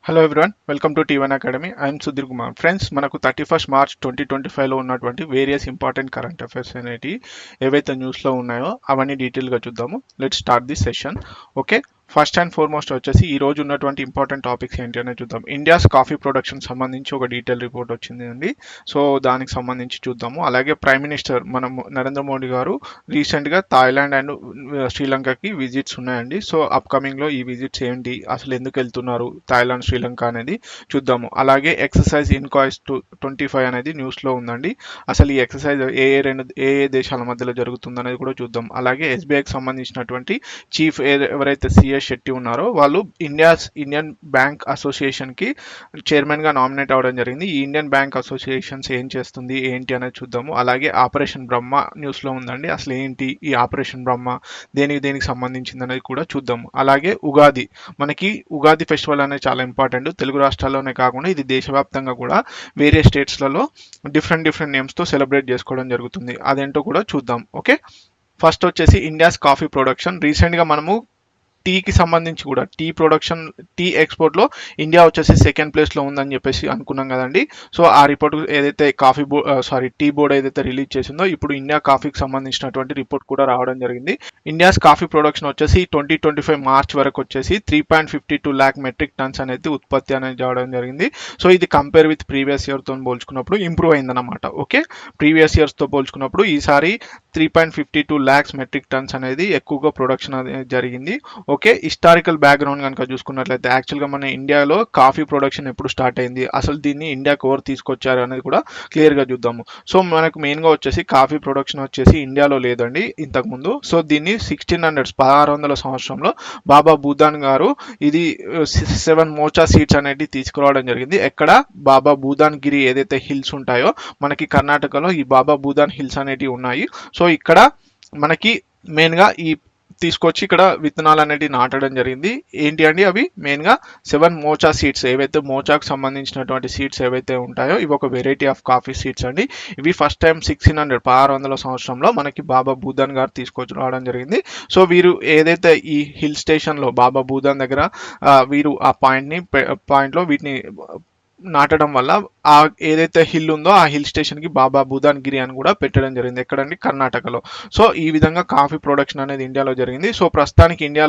Hello everyone, welcome to T one academy. I'm Sudheer Kumar. Friends, మనకు 31 March 2025లో ఉన్నటువంటి various important current affairs అనేవి ఏవైతే న్యూస్లో ఉన్నాయో అవన్నీ డీటెయిల్గా చూద్దాము. Let's start this session. Okay, first and foremost వచ్చేసి ఈ రోజు ఉన్నటువంటి ఇంపార్టెంట్ టాపిక్స్ ఏంటి అనేది చూద్దాం. ఇండియాస్ కాఫీ ప్రొడక్షన్ సంబంధించి ఒక డీటెయిల్ రిపోర్ట్ వచ్చింది అండి. సో దానికి సంబంధించి చూద్దాము. అలాగే ప్రైమ్ మినిస్టర్ మనం నరేంద్ర మోడీ గారు రీసెంట్గా థాయిలాండ్ అండ్ శ్రీలంకకి విజిట్స్ ఉన్నాయండి. సో అప్కమింగ్లో ఈ విజిట్స్ ఏంటి, అసలు ఎందుకు వెళ్తున్నారు థాయిలాండ్ శ్రీలంక అనేది చూద్దాము. అలాగే ఎక్సర్సైజ్ ఇన్కాయిస్ 25 అనేది న్యూస్లో ఉందండి. అసలు ఈ ఎక్సర్సైజ్ ఏ దేశాల మధ్యలో జరుగుతుంది అనేది కూడా చూద్దాం. అలాగే ఎస్బీఐకి సంబంధించినటువంటి చీఫ్ ఎవరైతే సిఎస్ శెట్టి ఉన్నారో వాళ్ళు ఇండియన్ బ్యాంక్ అసోసియేషన్ కి చైర్మన్ గా నామినేట్ అవ్వడం జరిగింది. ఈ ఇండియన్ బ్యాంక్ అసోసియేషన్స్ ఏం చేస్తుంది ఏంటి అనేది చూద్దాము. అలాగే ఆపరేషన్ బ్రహ్మ న్యూస్ లో ఉందండి. అసలు ఏంటి ఈ ఆపరేషన్ బ్రహ్మ, దేనికి సంబంధించింది అనేది కూడా చూద్దాము. అలాగే ఉగాది, మనకి ఉగాది ఫెస్టివల్ అనేది చాలా ఇంపార్టెంట్. తెలుగు రాష్ట్రాల్లోనే కాకుండా ఇది దేశవ్యాప్తంగా కూడా వేరే స్టేట్స్లలో డిఫరెంట్ నేమ్స్ తో సెలబ్రేట్ చేసుకోవడం జరుగుతుంది. అదేంటో కూడా చూద్దాం. ఓకే, ఫస్ట్ వచ్చేసి ఇండియాస్ కాఫీ ప్రొడక్షన్. రీసెంట్ గా మనము టీకి సంబంధించి కూడా టీ ఎక్స్పోర్ట్ లో ఇండియా వచ్చేసి సెకండ్ ప్లేస్ లో ఉందని చెప్పేసి అనుకున్నాం కదండి. సో ఆ రిపోర్ట్ ఏదైతే టీ బోర్డ్ ఏదైతే రిలీజ్ చేసిందో ఇప్పుడు ఇండియా కాఫీకి సంబంధించినటువంటి రిపోర్ట్ కూడా రావడం జరిగింది. ఇండియాస్ కాఫీ ప్రొడక్షన్ వచ్చేసి 2025 మార్చ్ వరకు వచ్చేసి 3.52 lakh మెట్రిక్ టన్స్ అనేది ఉత్పత్తి అనేది రావడం జరిగింది. సో ఇది కంపేర్ విత్ ప్రీవియస్ ఇయర్ తో పోల్చుకున్నప్పుడు ఇంప్రూవ్ అయిందన్నమాట. ఓకే, ప్రీవియస్ ఇయర్స్ తో పోల్చుకున్నప్పుడు ఈసారి 3.52 lakhs మెట్రిక్ టన్స్ అనేది ఎక్కువగా ప్రొడక్షన్ అనేది జరిగింది. ఓకే, హిస్టారికల్ బ్యాక్గ్రౌండ్ కనుక చూసుకున్నట్లయితే యాక్చువల్గా మన ఇండియాలో కాఫీ ప్రొడక్షన్ ఎప్పుడు స్టార్ట్ అయింది, అసలు దీన్ని ఇండియాకి ఎవరు తీసుకొచ్చారు అనేది కూడా క్లియర్గా చూద్దాము. సో మనకు మెయిన్గా వచ్చేసి కాఫీ ప్రొడక్షన్ వచ్చేసి ఇండియాలో లేదండి ఇంతకుముందు. సో దీన్ని 1600 సంవత్సరంలో బాబా బూదాన్ గారు ఇది 7 మోచా సీడ్స్ అనేవి తీసుకురావడం జరిగింది. ఎక్కడ బాబా బూదాన్ గిరి ఏదైతే హిల్స్ ఉంటాయో మనకి కర్ణాటకలో ఈ బాబా బూదాన్ హిల్స్ అనేటివి ఉన్నాయి. సో ఇక్కడ మనకి మెయిన్గా ఈ తీసుకొచ్చి ఇక్కడ విత్తనాలు అనేవి నాటడం జరిగింది. ఏంటి అండి అవి మెయిన్గా 7 మోచా సీడ్స్, ఏవైతే మోచాకు సంబంధించినటువంటి సీడ్స్ ఏవైతే ఉంటాయో ఇవి ఒక వెరైటీ ఆఫ్ కాఫీ సీడ్స్ అండి. ఇవి ఫస్ట్ టైం 1600 సంవత్సరంలో మనకి బాబా బూదాన్ గారు తీసుకొచ్చి రావడం జరిగింది. సో వీరు ఏదైతే ఈ హిల్ స్టేషన్లో బాబా బూదాన్ దగ్గర వీరు ఆ పాయింట్లో వీటిని నాటడం వల్ల ఆ ఏదైతే హిల్ ఉందో ఆ హిల్ స్టేషన్ కి బాబా బూదాన్ గిరి అని కూడా పెట్టడం జరిగింది. ఎక్కడండి, కర్ణాటకలో. సో ఈ విధంగా కాఫీ ప్రొడక్షన్ అనేది ఇండియాలో జరిగింది. సో ప్రస్తుతానికి ఇండియా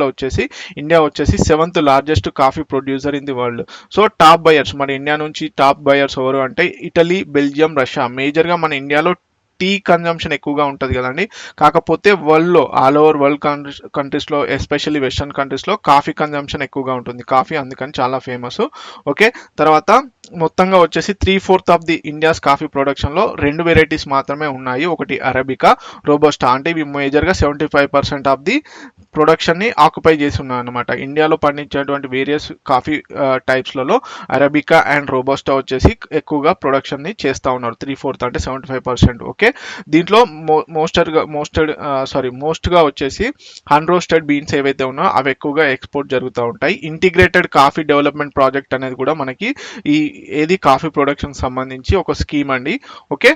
వచ్చేసి 7th largest coffee producer in the world. So top buyers, మన ఇండియా నుంచి టాప్ బయర్స్ ఎవరు అంటే ఇటలీ, బెల్జియం, రష్యా. మేజర్ గా మన ఇండియాలో టీ కన్జంప్షన్ ఎక్కువగా ఉంటుంది కదండి. కాకపోతే వరల్డ్లో ఆల్ ఓవర్ వరల్డ్ కంట్రీస్లో ఎస్పెషల్లీ వెస్టర్న్ కంట్రీస్లో కాఫీ కన్జంప్షన్ ఎక్కువగా ఉంటుంది. కాఫీ అందుకని చాలా ఫేమస్. ఓకే, తర్వాత మొత్తంగా వచ్చేసి 3/4 ఆఫ్ ది ఇండియాస్ కాఫీ ప్రొడక్షన్లో 2 వెరైటీస్ మాత్రమే ఉన్నాయి. ఒకటి అరబికా, రోబోస్టా. అంటే ఇవి మేజర్గా 75% ఆఫ్ ది ప్రొడక్షన్ని ఆక్యుపై చేసి ఉన్నాయి అనమాట. ఇండియాలో పండించేటువంటి various coffee టైప్స్లలో arabica and robusta వచ్చేసి ఎక్కువగా ప్రొడక్షన్ని చేస్తూ ఉన్నారు. 3/4 అంటే 75%. ఓకే, దీంట్లో మోస్ట్గా వచ్చేసి అన్రోస్టెడ్ బీన్స్ ఏవైతే ఉన్నాయో అవి ఎక్కువగా ఎక్స్పోర్ట్ జరుగుతూ ఉంటాయి. ఇంటిగ్రేటెడ్ కాఫీ డెవలప్మెంట్ ప్రాజెక్ట్ అనేది కూడా మనకి ఏది కాఫీ ప్రొడక్షన్ సంబంధించి ఒక స్కీమ్ అండి. Okay,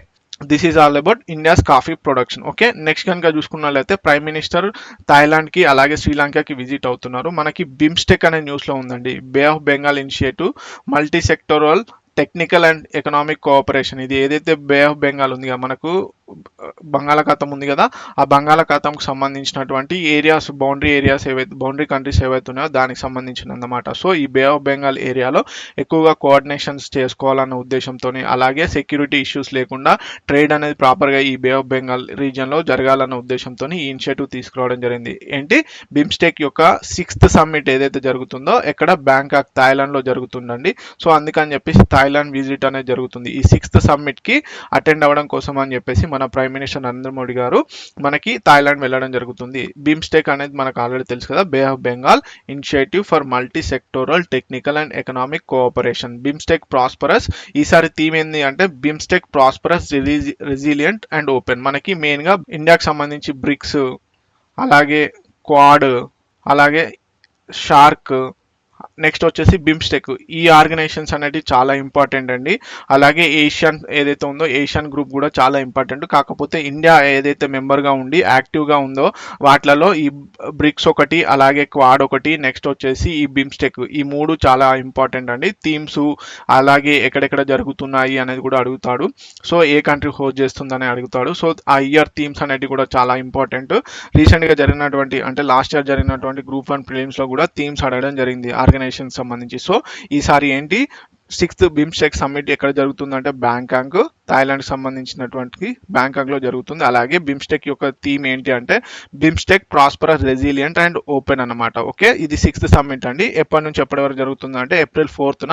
this is all about India's coffee production. Okay, next కనుక చూసుకున్నట్లయితే ప్రైమ్ మినిస్టర్ థాయిలాండ్ కి అలాగే శ్రీలంకకి విజిట్ అవుతున్నారు. మనకి బిమ్స్టెక్ అనే న్యూస్ లో ఉందండి. Bay of Bengal initiative multi sectoral technical and economic cooperation. ఇది ఏదైతే బే ఆఫ్ బెంగాల్ ఉంది కదా, మనకు బంగాళాఖాతం ఉంది కదా, ఆ బంగాళాఖాతంకు సంబంధించినటువంటి బౌండరీ కంట్రీస్ ఏవైతే ఉన్నాయో దానికి సంబంధించిన అన్నమాట. సో ఈ బే ఆఫ్ బెంగాల్ ఏరియాలో ఎక్కువగా కోఆర్డినేషన్స్ చేసుకోవాలన్న ఉద్దేశంతో, అలాగే సెక్యూరిటీ ఇష్యూస్ లేకుండా ట్రేడ్ అనేది ప్రాపర్గా ఈ బే ఆఫ్ బెంగాల్ రీజియన్లో జరగాలన్న ఉద్దేశంతో ఈ ఇనిషియేటివ్ తీసుకురావడం జరిగింది. ఏంటి, బిమ్స్టెక్ యొక్క 6th సమ్మిట్ ఏదైతే జరుగుతుందో ఎక్కడ బ్యాంకాక్ థాయిలాండ్లో జరుగుతుందండి. సో అందుకని చెప్పేసి థాయిలాండ్ విజిట్ అనేది జరుగుతుంది. ఈ 6th సమ్మిట్ కి అటెండ్ అవ్వడం కోసం అని చెప్పేసి మన ప్రైమ్ మినిస్టర్ నరేంద్ర మోడీ గారు మనకి థాయిలాండ్ వెళ్ళడం జరుగుతుంది. బిమ్స్టెక్ అనేది మనకు ఆల్రెడీ తెలుసు కదా, bay of Bengal initiative for multi sectoral technical and economic cooperation. BIMSTEC prosperous. ఈసారి థీమ్ ఏంది అంటే BIMSTEC prosperous, resilient and open. మనకి మెయిన్ గా ఇండియాకి సంబంధించి బ్రిక్స్, అలాగే క్వాడ్, అలాగే షార్క్, నెక్స్ట్ వచ్చేసి బిమ్స్టెక్. ఈ ఆర్గనైజేషన్స్ అనేవి చాలా ఇంపార్టెంట్ అండి. అలాగే ఏషియన్ ఏదైతే ఉందో ఏషియన్ గ్రూప్ కూడా చాలా ఇంపార్టెంట్. కాకపోతే ఇండియా ఏదైతే మెంబర్గా ఉండి యాక్టివ్గా ఉందో వాటిలలో ఈ బ్రిక్స్ ఒకటి, అలాగే క్వాడ్ ఒకటి, నెక్స్ట్ వచ్చేసి ఈ బిమ్స్టెక్, ఈ మూడు చాలా ఇంపార్టెంట్ అండి. థీమ్స్ అలాగే ఎక్కడెక్కడ జరుగుతున్నాయి అనేది కూడా అడుగుతాడు. సో ఏ కంట్రీ హోస్ట్ చేస్తుందని అడుగుతాడు. సో ఆ ఇయర్ థీమ్స్ అనేవి కూడా చాలా ఇంపార్టెంట్. రీసెంట్గా జరిగినటువంటి అంటే లాస్ట్ ఇయర్ జరిగినటువంటి గ్రూప్ 1 ప్రిలిమ్స్లో కూడా థీమ్స్ అడగడం జరిగింది ఆర్గనైజేషన్ సంబంధించి. సో ఈసారి ఏంటి 6th బిమ్స్టెక్ సమ్మిట్ ఎక్కడ జరుగుతుందంటే బ్యాంకాక్, థాయిలాండ్కి సంబంధించినటువంటి బ్యాంకాక్లో జరుగుతుంది. అలాగే బిమ్స్టెక్ యొక్క థీమ్ ఏంటి అంటే BIMSTEC prosperous, resilient and open అన్నమాట. ఓకే, ఇది 6th సమ్మిట్ అండి. ఎప్పటి నుంచి ఎప్పటి వరకు జరుగుతుంది అంటే April 4th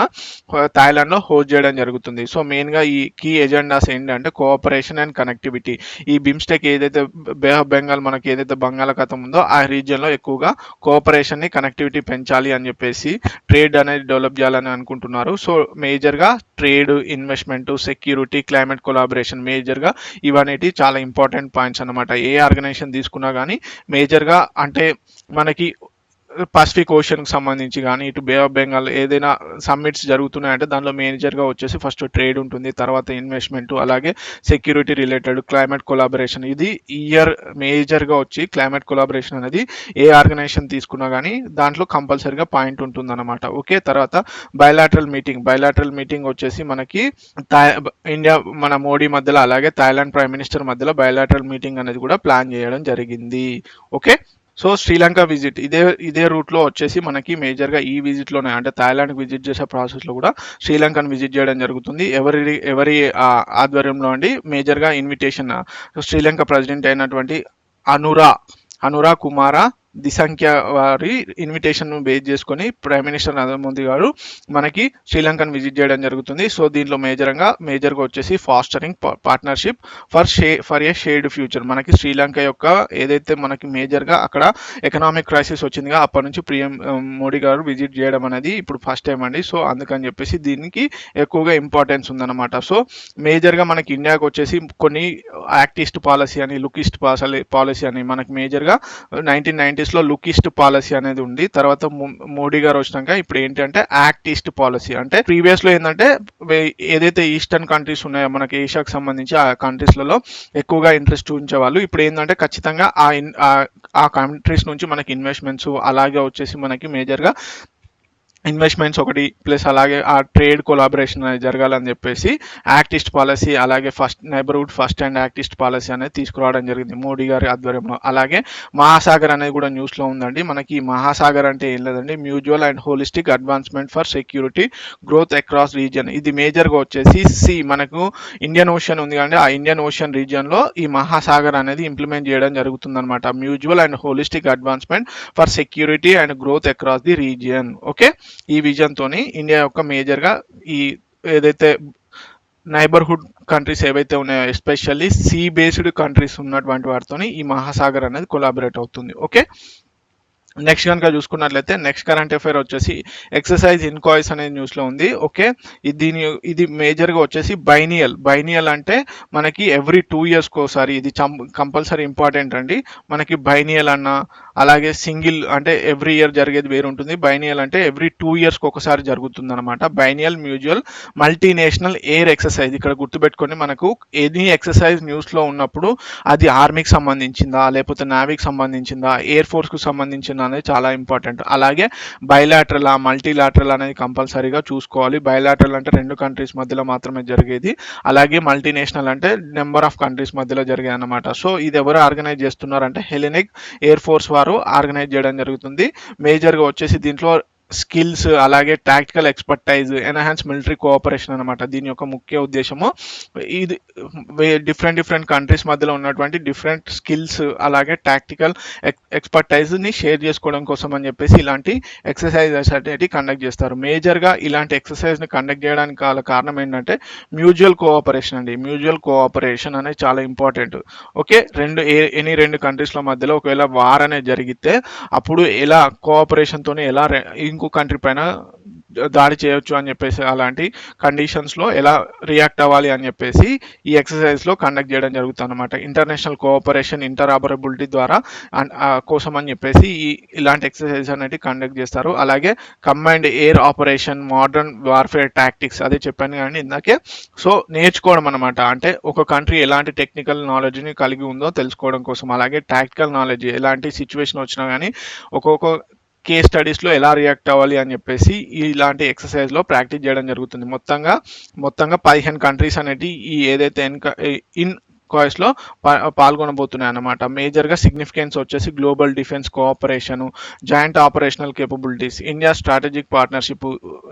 థాయిలాండ్లో హోస్ట్ చేయడం జరుగుతుంది. సో మెయిన్గా ఈ కీ ఎజెండాస్ ఏంటంటే కోఆపరేషన్ అండ్ కనెక్టివిటీ. ఈ బిమ్స్టెక్ ఏదైతే బే ఆఫ్ బెంగాల్ మనకి ఏదైతే బంగాళాఖాతం ఉందో ఆ రీజియన్లో ఎక్కువగా కోఆపరేషన్ని, కనెక్టివిటీ పెంచాలి అని చెప్పేసి ట్రేడ్ అనేది డెవలప్ చేయాలని అనుకుంటున్నారు. సో మేజర్గా trade, investment, security, climate collaboration మేజర్గా ఇవనేటి చాలా ఇంపార్టెంట్ పాయింట్స్ అన్నమాట. ఏ ఆర్గనైజేషన్ తీసుకున్నా కానీ మేజర్గా అంటే మనకి పసిఫిక్ ఓషన్కి సంబంధించి కానీ ఇటు బే ఆఫ్ బెంగాల్ ఏదైనా సమ్మిట్స్ జరుగుతున్నాయంటే దానిలో మేజర్గా వచ్చేసి ఫస్ట్ ట్రేడ్ ఉంటుంది, తర్వాత ఇన్వెస్ట్మెంట్, అలాగే సెక్యూరిటీ రిలేటెడ్, క్లైమేట్ కొలాబరేషన్. ఇది ఇయర్ మేజర్గా వచ్చి క్లైమేట్ కొలాబరేషన్ అనేది ఏ ఆర్గనైజేషన్ తీసుకున్నా కానీ దాంట్లో కంపల్సరీగా పాయింట్ ఉంటుంది అనమాట. ఓకే, తర్వాత బయలాటరల్ మీటింగ్ వచ్చేసి మనకి ఇండియా మన మోడీ మధ్యలో అలాగే థాయిలాండ్ ప్రైమ్ మినిస్టర్ మధ్యలో బయలాటరల్ మీటింగ్ అనేది కూడా ప్లాన్ చేయడం జరిగింది. ఓకే, సో శ్రీలంక విజిట్ ఇదే రూట్లో వచ్చేసి మనకి మేజర్గా ఈ విజిట్లోనే అంటే థాయిలాండ్కి విజిట్ చేసే ప్రాసెస్లో కూడా శ్రీలంకను విజిట్ చేయడం జరుగుతుంది. ఎవరి ఆధ్వర్యంలో అండి మేజర్గా ఇన్విటేషన్ శ్రీలంక ప్రెసిడెంట్ అయినటువంటి అనురా కుమార దిశంఖ్య వారి ఇన్విటేషన్ బేస్ చేసుకొని ప్రైమ్ మినిస్టర్ నరేంద్ర మోదీ గారు మనకి శ్రీలంకను విజిట్ చేయడం జరుగుతుంది. సో దీంట్లో మేజర్గా వచ్చేసి fostering partnership for a shared future. మనకి శ్రీలంక యొక్క ఏదైతే మనకి మేజర్గా అక్కడ ఎకనామిక్ క్రైసిస్ వచ్చిందిగా అప్పటి నుంచి మోడీ గారు విజిట్ చేయడం అనేది ఇప్పుడు ఫస్ట్ టైం అండి. సో అందుకని చెప్పేసి దీనికి ఎక్కువగా ఇంపార్టెన్స్ ఉందన్నమాట. సో మేజర్గా మనకి ఇండియాకి వచ్చేసి కొన్ని యాక్టిస్ట్ పాలసీ అని, లుకిస్ట్ పాలసీ అని మనకి మేజర్గా 1990s లుక్ ఈస్ట్ పాలసీ అనేది ఉంది. తర్వాత మోడీ గారు వచ్చినాక ఇప్పుడు ఏంటంటే యాక్ట్ ఈస్ట్ పాలసీ. అంటే ప్రీవియస్ లో ఏంటంటే ఏదైతే ఈస్టర్న్ కంట్రీస్ ఉన్నాయో మనకి ఏషియాకి సంబంధించి ఆ కంట్రీస్లలో ఎక్కువగా ఇంట్రెస్ట్ చూపించేవాళ్ళు. ఇప్పుడు ఏంటంటే ఖచ్చితంగా ఆ కంట్రీస్ నుంచి మనకి ఇన్వెస్ట్మెంట్స్ అలాగే వచ్చేసి మనకి మేజర్గా ఇన్వెస్ట్మెంట్స్ ఒకటి ప్లస్ అలాగే ఆ ట్రేడ్ కొలాబరేషన్ అనేది జరగాలని చెప్పేసి యాక్ట్ ఈస్ట్ పాలసీ అలాగే neighbourhood first and act east policy అనేది తీసుకురావడం జరిగింది మోడీ గారి ఆధ్వర్యంలో. అలాగే మహాసాగర్ అనేది కూడా న్యూస్లో ఉందండి. మనకి మహాసాగర్ అంటే ఏం లేదండి, mutual and holistic advancement for security growth across region. ఇది మేజర్గా వచ్చేసి మనకు ఇండియన్ ఓషన్ ఉంది కానీ ఆ ఇండియన్ ఓషన్ రీజియన్లో ఈ మహాసాగర్ అనేది ఇంప్లిమెంట్ చేయడం జరుగుతుందన్నమాట. Mutual and holistic advancement for security and growth across the region. Okay, ఈ విజన్ తోని ఇండియా యొక్క మేజర్గా ఈ ఏదైతే నైబర్హుడ్ కంట్రీస్ ఏవైతే ఉన్నాయో ఎస్పెషల్లీ సీ బేస్డ్ కంట్రీస్ ఉన్నటువంటి వాటితోని ఈ మహాసాగర్ అనేది కొలాబరేట్ అవుతుంది. ఓకే, నెక్స్ట్ కనుక చూసుకున్నట్లయితే నెక్స్ట్ కరెంట్ అఫైర్ వచ్చేసి ఎక్సర్సైజ్ ఇన్కాయిస్ అనేది న్యూస్లో ఉంది. ఓకే, ఇది మేజర్గా వచ్చేసి బైనియల్ అంటే మనకి ఎవ్రీ 2 years ఒకసారి, ఇది కంపల్సరీ ఇంపార్టెంట్ అండి. మనకి బైనియల్ అన్న అలాగే సింగిల్ అంటే ఎవ్రీ ఇయర్ జరిగేది వేరు ఉంటుంది. బైనియల్ అంటే ఎవ్రీ 2 years ఒకసారి జరుగుతుంది అనమాట. బైనియల్ మ్యూచువల్ మల్టీనేషనల్ ఎయిర్ ఎక్సర్సైజ్. ఇక్కడ గుర్తుపెట్టుకొని మనకు ఎనీ ఎక్సర్సైజ్ న్యూస్లో ఉన్నప్పుడు అది ఆర్మీకి సంబంధించిందా లేకపోతే నేవీకి సంబంధించిందా ఎయిర్ ఫోర్స్కి సంబంధించిందా అనేది చాలా ఇంపార్టెంట్. అలాగే బైలాటరల్ మల్టీలాటరల్ అనేది కంపల్సరీగా చూసుకోవాలి. బైలాటరల్ అంటే 2 కంట్రీస్ మధ్యలో మాత్రమే జరిగేది, అలాగే మల్టీనేషనల్ అంటే నెంబర్ ఆఫ్ కంట్రీస్ మధ్యలో జరిగేది అనమాట. సో ఇది ఎవరు ఆర్గనైజ్ చేస్తున్నారంటే హెలెనిక్ ఎయిర్ ఫోర్స్ వారు ఆర్గనైజ్ చేయడం జరుగుతుంది. మేజర్గా వచ్చేసి దీంట్లో స్కిల్స్ అలాగే tactical expertise enhance military cooperation అనమాట. దీని యొక్క ముఖ్య ఉద్దేశము ఇది డిఫరెంట్ కంట్రీస్ మధ్యలో ఉన్నటువంటి డిఫరెంట్ స్కిల్స్ అలాగే టాక్టికల్ ఎక్స్పర్టైజ్ని షేర్ చేసుకోవడం కోసం అని చెప్పేసి ఇలాంటి ఎక్సర్సైజెస్ అనేవి కండక్ట్ చేస్తారు. మేజర్గా ఇలాంటి ఎక్సర్సైజ్ని కండక్ట్ చేయడానికి కారణం ఏంటంటే మ్యూచువల్ కోఆపరేషన్ అండి. మ్యూచువల్ కోఆపరేషన్ అనేది చాలా ఇంపార్టెంట్. ఓకే, ఎనీ 2 కంట్రీస్ల మధ్యలో ఒకవేళ వార్ అనేది జరిగితే అప్పుడు ఎలా కోఆపరేషన్తోనే ఎలా ఇంకో కంట్రీ పైన దాడి చేయొచ్చు అని చెప్పేసి అలాంటి కండిషన్స్లో ఎలా రియాక్ట్ అవ్వాలి అని చెప్పేసి ఈ ఎక్సర్సైజ్లో కండక్ట్ చేయడం జరుగుతుంది అనమాట. ఇంటర్నేషనల్ కోఆపరేషన్ ఇంటర్ఆపరబిలిటీ ద్వారా కోసం అని చెప్పేసి ఇలాంటి ఎక్సర్సైజ్ అనేది కండక్ట్ చేస్తారు. అలాగే combined air operation, modern warfare tactics అదే చెప్పాను కానీ ఇందాకే. సో నేర్చుకోవడం అనమాట, అంటే ఒక కంట్రీ ఎలాంటి టెక్నికల్ నాలెడ్జ్ని కలిగి ఉందో తెలుసుకోవడం కోసం, అలాగే టాక్టికల్ నాలెడ్జ్ ఎలాంటి సిచ్యువేషన్ వచ్చినా కానీ ఒక్కొక్క కేస్ స్టడీస్లో ఎలా రియాక్ట్ అవ్వాలి అని చెప్పేసి ఇలాంటి ఎక్సర్సైజ్లో ప్రాక్టీస్ చేయడం జరుగుతుంది. మొత్తంగా 15 కంట్రీస్ అనేవి ఈ ఏదైతే ఇన్ కాయిస్లో పాల్గొనబోతున్నాయి అన్నమాట. మేజర్గా సిగ్నిఫికెన్స్ వచ్చేసి global defence cooperation, joint operational capabilities, India strategic partnership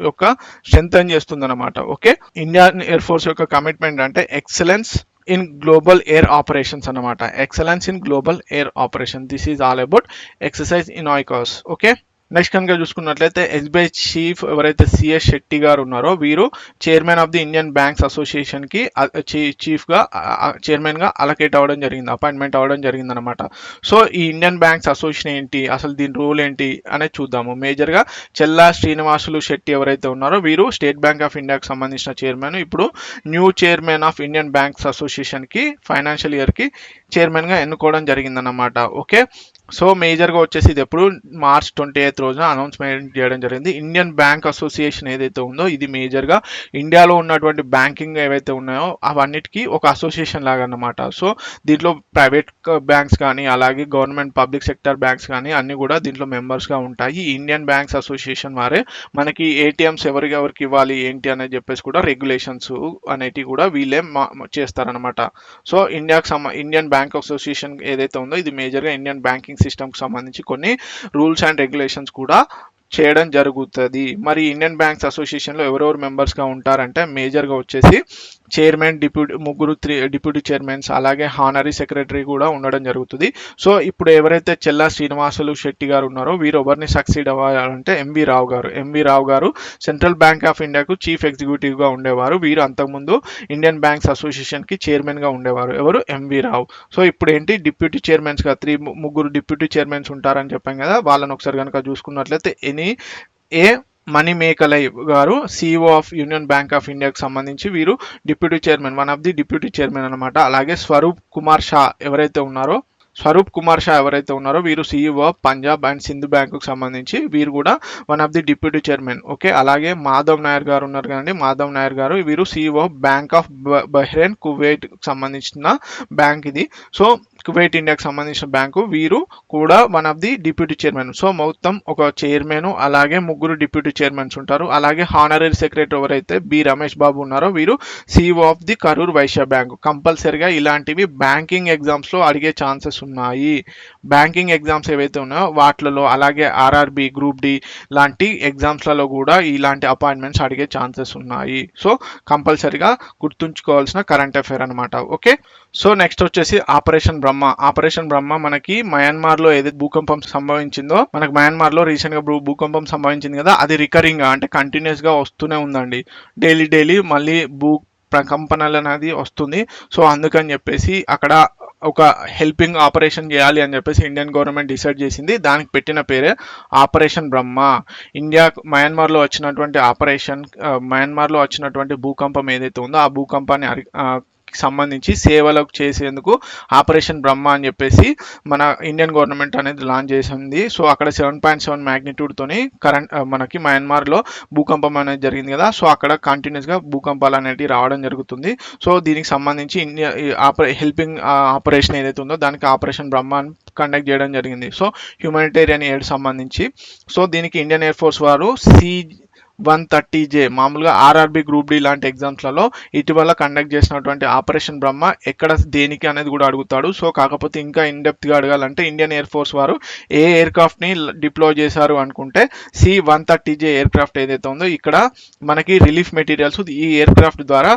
యొక్క స్ట్రెంథెన్ చేస్తుందన్నమాట. ఓకే, ఇండియన్ ఎయిర్ ఫోర్స్ యొక్క కమిట్మెంట్ అంటే excellence in global air operations అన్నమాట. Excellence in global air operation, this is all about exercise in ఆయికాస్. Okay, next కనుక చూసుకున్నట్లయితే SBI chief ఎవరైతే CS Shetty గారు ఉన్నారో వీరు chairman of the Indian Banks అసోసియేషన్కి చైర్మన్గా అలకేట్ అవ్వడం జరిగింది, అపాయింట్మెంట్ అవ్వడం జరిగింది అనమాట. సో ఈ ఇండియన్ బ్యాంక్స్ అసోసియేషన్ ఏంటి, అసలు దీని రూల్ ఏంటి అనేది చూద్దాము. మేజర్గా చెల్లా శ్రీనివాసులు శెట్టి ఎవరైతే ఉన్నారో వీరు స్టేట్ బ్యాంక్ ఆఫ్ ఇండియాకి సంబంధించిన చైర్మన్, ఇప్పుడు new chairman of Indian Banks అసోసియేషన్కి ఫైనాన్షియల్ ఇయర్కి చైర్మన్గా ఎన్నుకోవడం జరిగిందన్నమాట. ఓకే, సో మేజర్గా వచ్చేసి ఇది ఎప్పుడు మార్చ్ 28 రోజున అనౌన్స్మెంట్ చేయడం జరిగింది. ఇండియన్ బ్యాంక్ అసోసియేషన్ ఏదైతే ఉందో ఇది మేజర్గా ఇండియాలో ఉన్నటువంటి బ్యాంకింగ్ ఏవైతే ఉన్నాయో అవన్నిటికీ ఒక అసోసియేషన్ లాగా అన్నమాట. సో దీంట్లో ప్రైవేట్ బ్యాంక్స్ కానీ అలాగే గవర్నమెంట్ పబ్లిక్ సెక్టర్ బ్యాంక్స్ కానీ అన్ని కూడా దీంట్లో మెంబర్స్గా ఉంటాయి. ఇండియన్ బ్యాంక్స్ అసోసియేషన్ వారే మనకి ఏటీఎంస్ ఎవరికి ఇవ్వాలి ఏంటి అనేది చెప్పేసి కూడా రెగ్యులేషన్స్ అనేటివి కూడా వీళ్ళే చేస్తారనమాట. సో ఇండియన్ బ్యాంక్ అసోసియేషన్ ఏదైతే ఉందో ఇది మేజర్గా ఇండియన్ బ్యాంకింగ్ సిస్టమ్కి సంబంధించి కొన్ని రూల్స్ అండ్ రెగ్యులేషన్స్ కూడా చేయడం జరుగుతుంది. మరి ఇండియన్ బ్యాంక్స్ అసోసియేషన్లో ఎవరెవరు మెంబర్స్గా ఉంటారంటే మేజర్గా వచ్చేసి చైర్మన్, ముగ్గురు డిప్యూటీ చైర్మన్స్, అలాగే హానరీ సెక్రటరీ కూడా ఉండడం జరుగుతుంది. సో ఇప్పుడు ఎవరైతే చెల్లా శ్రీనివాసులు శెట్టి గారు ఉన్నారో వీరు ఎవరిని సక్సీడ్ అవ్వాలంటే ఎంవి రావు గారు సెంట్రల్ బ్యాంక్ ఆఫ్ ఇండియాకు చీఫ్ ఎగ్జిక్యూటివ్గా ఉండేవారు. వీరు అంతకుముందు ఇండియన్ బ్యాంక్స్ అసోసియేషన్కి చైర్మన్గా ఉండేవారు. ఎవరు? ఎంవి రావు. సో ఇప్పుడు ఏంటి డిప్యూటీ చైర్మన్స్గా ముగ్గురు డిప్యూటీ చైర్మన్స్ ఉంటారని చెప్పాం కదా, వాళ్ళని ఒకసారి కనుక చూసుకున్నట్లయితే మణిమేకలై గారు CEO of union bank of ఇండియాకి సంబంధించి వీరు deputy chairman, one of the deputy chairman అనమాట. అలాగే స్వరూప్ కుమార్ షా ఎవరైతే ఉన్నారో వీరు CEO of Punjab and Sindhu బ్యాంకుకు సంబంధించి వీరు కూడా one of the deputy chairman. Okay, అలాగే మాధవ్ నాయర్ గారు ఉన్నారు కదండి, మాధవ్ నాయర్ గారు వీరు CEO of bank of Bahrain Kuwait సంబంధించిన బ్యాంక్ ఇది. సో కువైట్ ఇండియాకి సంబంధించిన బ్యాంకు, వీరు కూడా one of the deputy chairman. సో మొత్తం ఒక చైర్మన్ అలాగే ముగ్గురు డిప్యూటీ చైర్మన్స్ ఉంటారు. అలాగే హానరీ సెక్రటరీ ఎవరైతే బి రమేష్ బాబు ఉన్నారో వీరు CEO of the Karur Vysya bank. కంపల్సరిగా ఇలాంటివి బ్యాంకింగ్ ఎగ్జామ్స్లో అడిగే ఛాన్సెస్ ఉన్నాయి. బ్యాంకింగ్ ఎగ్జామ్స్ ఏవైతే ఉన్నాయో వాటిలలో, అలాగే ఆర్ఆర్బి, గ్రూప్ డి లాంటి ఎగ్జామ్స్లలో కూడా ఇలాంటి అపాయింట్మెంట్స్ అడిగే ఛాన్సెస్ ఉన్నాయి. సో కంపల్సరిగా గుర్తుంచుకోవాల్సిన కరెంట్ అఫైర్ అనమాట. ఓకే, సో నెక్స్ట్ వచ్చేసి ఆపరేషన్ బ్రహ్మ మనకి మయన్మార్లో ఏదైతే భూకంపం సంభవించిందో, మనకి మయన్మార్లో రీసెంట్గా భూకంపం సంభవించింది కదా, అది రికరింగ్ అంటే కంటిన్యూస్గా వస్తూనే ఉందండి. డైలీ మళ్ళీ ప్రకంపనలు అనేది వస్తుంది. సో అందుకని చెప్పేసి అక్కడ ఒక హెల్పింగ్ ఆపరేషన్ చేయాలి అని చెప్పేసి ఇండియన్ గవర్నమెంట్ డిసైడ్ చేసింది. దానికి పెట్టిన పేరే ఆపరేషన్ బ్రహ్మ. మయన్మార్లో వచ్చినటువంటి భూకంపం ఏదైతే ఉందో ఆ భూకంపాన్ని సంబంధించి సేవలకు చేసేందుకు ఆపరేషన్ బ్రహ్మ అని చెప్పేసి మన ఇండియన్ గవర్నమెంట్ అనేది లాంచ్ చేసింది. సో అక్కడ 7.7 మ్యాగ్నిట్యూడ్తోని మనకి మయన్మార్లో భూకంపం అనేది జరిగింది కదా, సో అక్కడ కంటిన్యూస్గా భూకంపాలు అనేవి రావడం జరుగుతుంది. సో దీనికి సంబంధించి ఇండియా హెల్పింగ్ ఆపరేషన్ ఏదైతే ఉందో దానికి ఆపరేషన్ బ్రహ్మ కండక్ట్ చేయడం జరిగింది. సో హ్యూమానిటేరియన్ ఎయిడ్ సంబంధించి. సో దీనికి ఇండియన్ ఎయిర్ ఫోర్స్ వారు C-130J మామూలుగా ఆర్ఆర్బి, గ్రూప్ డి లాంటి ఎగ్జామ్స్లలో ఇటీవల కండక్ట్ చేసినటువంటి ఆపరేషన్ బ్రహ్మ ఎక్కడ దేనికి అనేది కూడా అడుగుతాడు. సో కాకపోతే ఇంకా ఇన్డెప్త్గా అడగాలంటే ఇండియన్ ఎయిర్ ఫోర్స్ వారు ఏ ఎయిర్క్రాఫ్ట్ని డిప్లాయ్ చేశారు అనుకుంటే C-130J ఎయిర్క్రాఫ్ట్ ఏదైతే ఉందో ఇక్కడ మనకి రిలీఫ్ మెటీరియల్స్ ఈ ఎయిర్క్రాఫ్ట్ ద్వారా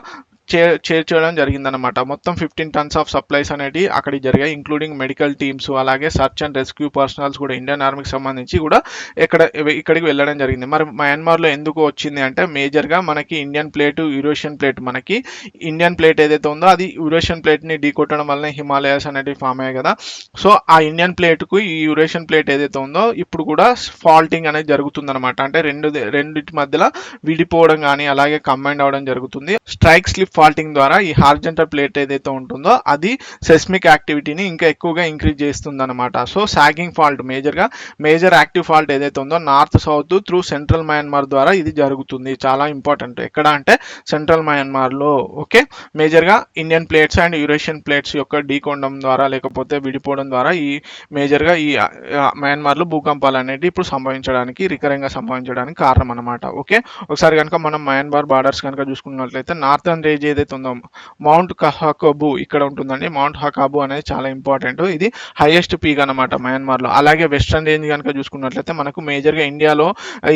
చేర్చడం జరిగిందనమాట. మొత్తం 15 tons ఆఫ్ సప్లైస్ అనేవి అక్కడికి జరిగాయి, ఇంక్లూడింగ్ మెడికల్ టీమ్స్, అలాగే సర్చ్ అండ్ రెస్క్యూ పర్సనల్స్ కూడా ఇండియన్ ఆర్మీకి సంబంధించి కూడా ఇక్కడికి వెళ్ళడం జరిగింది. మరి మయన్మార్లో ఎందుకు వచ్చింది అంటే మేజర్గా మనకి ఇండియన్ ప్లేట్, యూరేషియన్ ప్లేట్, మనకి ఇండియన్ ప్లేట్ ఏదైతే ఉందో అది యూరేషియన్ ప్లేట్ని ఢీకొట్టడం వల్ల హిమాలయాస్ అనేవి ఫామ్ అయ్యాయి కదా. సో ఆ ఇండియన్ ప్లేట్కు ఈ యూరేషియన్ ప్లేట్ ఏదైతే ఉందో ఇప్పుడు కూడా ఫాల్టింగ్ అనేది జరుగుతుందన్నమాట. అంటే రెండింటి మధ్యలో విడిపోవడం కానీ అలాగే కంబైండ్ అవడం జరుగుతుంది. స్ట్రైక్ స్లిప్ ఫాల్టింగ్ ద్వారా ఈ హార్జెంటల్ ప్లేట్ ఏదైతే ఉంటుందో అది సెస్మిక్ యాక్టివిటీని ఇంకా ఎక్కువగా ఇంక్రీజ్ చేస్తుంది అనమాట. So sagging fault major active fault ఏదైతే ఉందో north south through central Myanmar ద్వారా ఇది జరుగుతుంది. చాలా ఇంపార్టెంట్. ఎక్కడ అంటే సెంట్రల్ మయన్మార్లో. ఓకే, మేజర్గా Indian plates and Eurasian plates యొక్క ఢీకొనడం ద్వారా లేకపోతే విడిపోవడం ద్వారా ఈ మేజర్గా ఈ మయన్మార్లో భూకంపాలు అనేవి ఇప్పుడు రికరెంట్గా సంభవించడానికి కారణం అనమాట. ఓకే, ఒకసారి కనుక మనం మయన్మార్ బార్డర్స్ కనుక చూసుకున్నట్లయితే నార్థన్ రేంజ్ ఏదైతే ఉందో మౌంట్ హకాబు ఇక్కడ ఉంటుందండి. మౌంట్ హకాబు అనేది చాలా ఇంపార్టెంట్. ఇది హైయెస్ట్ పీక్ అనమాట మయన్మార్లో. అలాగే వెస్టర్న్ రేంజ్ కనుక చూసుకున్నట్లయితే మనకు మేజర్గా ఇండియాలో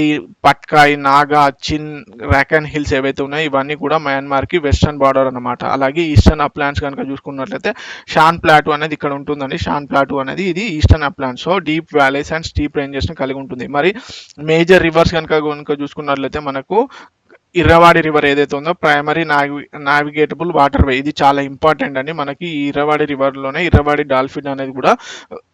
ఈ పట్కాయ్, నాగా, చిన్, రాకన్ హిల్స్ ఏవైతే ఉన్నాయో ఇవన్నీ కూడా మయన్మార్కి వెస్టర్న్ బార్డర్ అనమాట. అలాగే ఈస్టర్న్ అప్లాండ్స్ కనుక చూసుకున్నట్లయితే షాన్ ప్లాటూ అనేది ఇక్కడ ఉంటుందండి. షాన్ ప్లాటూ అనేది ఇది eastern uplands. So deep valleys and steep రేంజెస్ని కలిగి ఉంటుంది. మరి మేజర్ రివర్స్ కనుక చూసుకున్నట్లయితే మనకు ఇర్రవాడి రివర్ ఏదైతే ఉందో ప్రైమరీ నావిగేటబుల్ వాటర్ వే, ఇది చాలా ఇంపార్టెంట్ అండి. మనకి ఈ ఇర్రవాడి రివర్లోనే ఇర్రవాడి డాల్ఫిన్ అనేది కూడా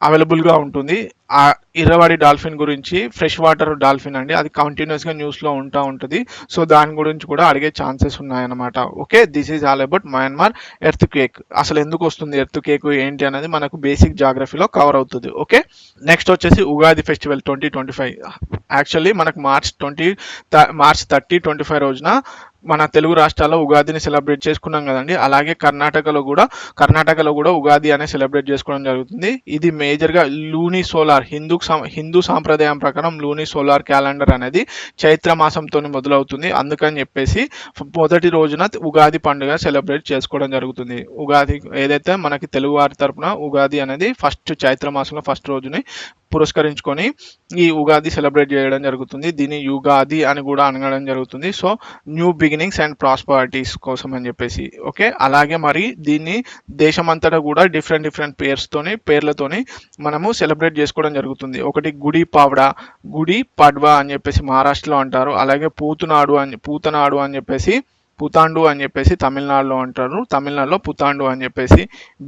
అవైలబుల్గా ఉంటుంది. ఆ ఇర్రవాడి డాల్ఫిన్ గురించి ఫ్రెష్ వాటర్ డాల్ఫిన్ అండి, అది కంటిన్యూస్గా న్యూస్లో ఉంటుంది. సో దాని గురించి కూడా అడిగే ఛాన్సెస్ ఉన్నాయన్నమాట. Okay, this is all about Myanmar earth quake. అసలు ఎందుకు వస్తుంది ఎర్త్ క్వేక్ ఏంటి అనేది మనకు బేసిక్ జాగ్రఫీలో కవర్ అవుతుంది. ఓకే, నెక్స్ట్ వచ్చేసి ఉగాది ఫెస్టివల్ 2025. యాక్చువల్లీ మనకు మార్చ్ 30, 25 రోజున మన తెలుగు రాష్ట్రాల్లో ఉగాదిని సెలబ్రేట్ చేసుకున్నాం కదండి. అలాగే కర్ణాటకలో కూడా ఉగాది అనే సెలబ్రేట్ చేసుకోవడం జరుగుతుంది. ఇది మేజర్గా లూనీ సోలార్ హిందూ సాంప్రదాయం ప్రకారం లూనీ సోలార్ క్యాలెండర్ అనేది చైత్ర మాసంతో మొదలవుతుంది. అందుకని చెప్పేసి మొదటి రోజున ఉగాది పండుగ సెలబ్రేట్ చేసుకోవడం జరుగుతుంది. ఉగాది ఏదైతే మనకి తెలుగు వారి తరపున ఉగాది అనేది చైత్ర మాసంలో ఫస్ట్ రోజుని పురస్కరించుకొని ఈ ఉగాది సెలబ్రేట్ చేయడం జరుగుతుంది. దీన్ని యుగాది అని కూడా అనడం జరుగుతుంది. సో న్యూ బిగినింగ్స్ అండ్ ప్రాస్పరిటీస్ కోసం అని చెప్పేసి. ఓకే, అలాగే మరి దీన్ని దేశమంతటా కూడా డిఫరెంట్ పేర్లతోని మనము సెలబ్రేట్ చేసుకోవడం జరుగుతుంది. ఒకటి గుడి పడ్వా అని చెప్పేసి మహారాష్ట్రలో అంటారు. అలాగే పూతనాడు అని చెప్పేసి పుతాండు అని చెప్పేసి తమిళనాడులో అంటారు. తమిళనాడులో పుతాండు అని చెప్పేసి.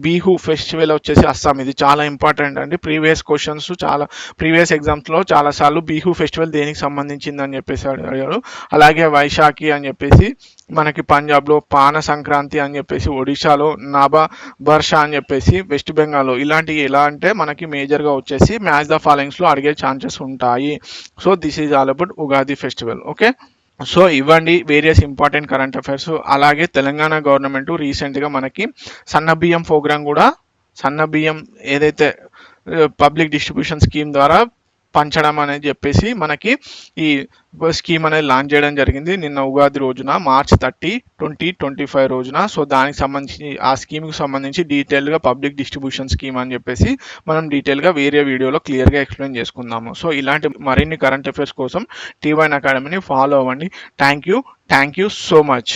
బిహు ఫెస్టివల్ వచ్చేసి అస్సాం. ఇది చాలా ఇంపార్టెంట్ అండి. ప్రీవియస్ ఎగ్జామ్స్లో చాలాసార్లు బిహు ఫెస్టివల్ దేనికి సంబంధించింది అని చెప్పేసి అడిగారు. అలాగే వైశాఖి అని చెప్పేసి మనకి పంజాబ్లో, పాన సంక్రాంతి అని చెప్పేసి ఒడిశాలో, నాబా బర్షా అని చెప్పేసి వెస్ట్ బెంగాల్లో. ఇలాంటివి ఎలా అంటే మనకి మేజర్గా వచ్చేసి మ్యాచ్ ద ఫాలోయింగ్స్లో అడిగే ఛాన్సెస్ ఉంటాయి. So this is all about Ugadi festival. Okay, so ఇవ్వండి వేరియస్ ఇంపార్టెంట్ కరెంట్ అఫైర్స్. అలాగే తెలంగాణ గవర్నమెంట్ రీసెంట్గా మనకి సన్న బియ్యం ఏదైతే పబ్లిక్ డిస్ట్రిబ్యూషన్ స్కీమ్ ద్వారా పంచడం అనేది చెప్పేసి మనకి ఈ స్కీమ్ అనేది లాంచ్ చేయడం జరిగింది నిన్న ఉగాది రోజున, మార్చ్ 30, 2025 రోజున. సో దానికి సంబంధించి ఆ స్కీమ్కి సంబంధించి డీటెయిల్గా పబ్లిక్ డిస్ట్రిబ్యూషన్ స్కీమ్ అని చెప్పేసి మనం డీటెయిల్గా వేరే వీడియోలో క్లియర్గా ఎక్స్ప్లెయిన్ చేసుకుందాము. సో ఇలాంటి మరిన్ని కరెంట్ అఫైర్స్ కోసం T1 అకాడమీని ఫాలో అవ్వండి. Thank you so much.